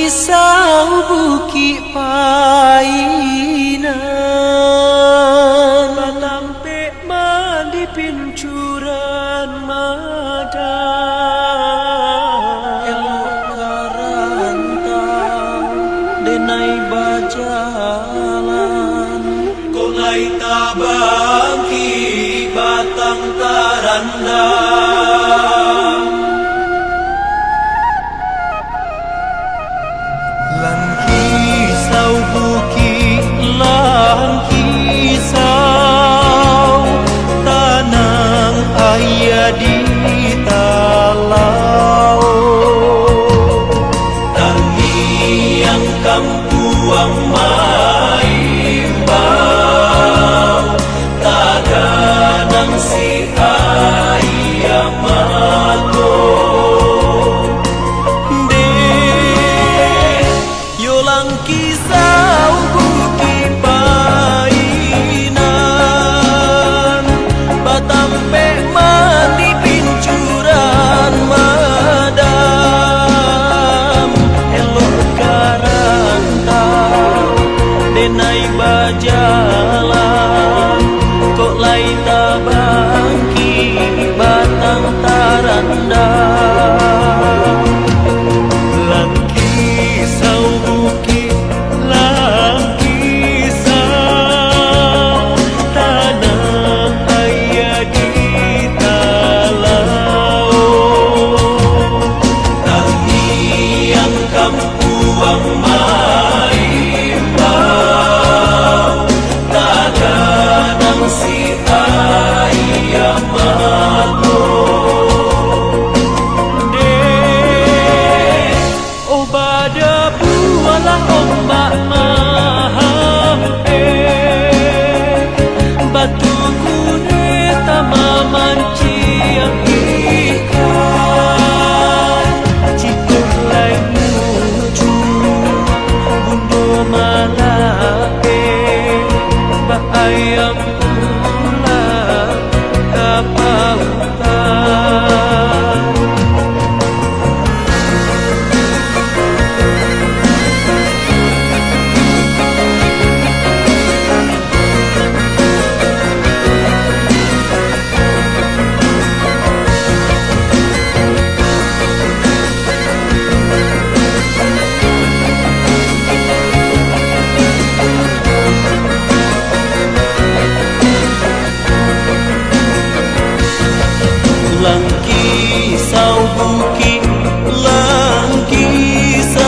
kisau bukit painan, malampik mandi pincuran madan, elok karantau denai bajalan, kolai tabangki batang tarandang. Lan kisau bukit, lan kisau tanang ayah di talau, tangi yang kampuang maimbau, taganang si ayah mato. Kisau bukit painan, batampek mandi pincuran madam, elok karantau denai bajalan, kok lai tabangki batang tarandang. Lan kisau bukit, batu kuning tamaman ciang ikan, cikuk lai mucu bundo malape, bak ayam pulang kapautan. Lang kisau bukit, lang kisau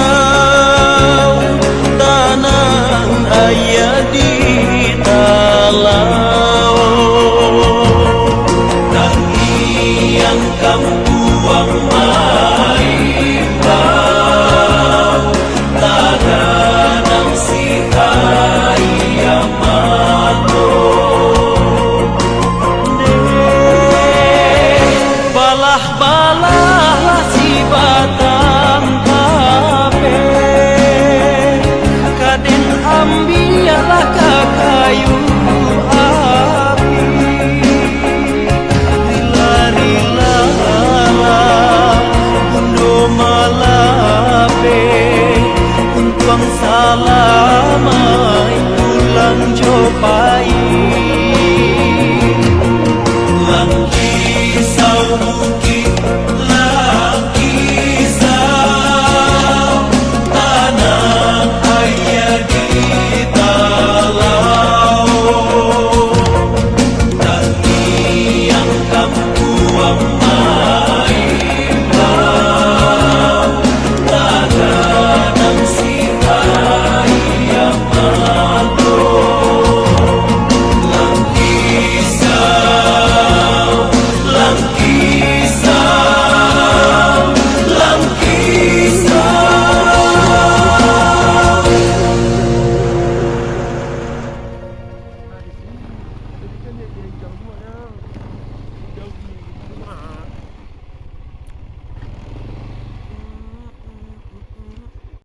tanang ayah di talau, tangi yang kampuang maimbau, taganang si ayah mato. Balah si batang kape, kadin ambialah kakayu.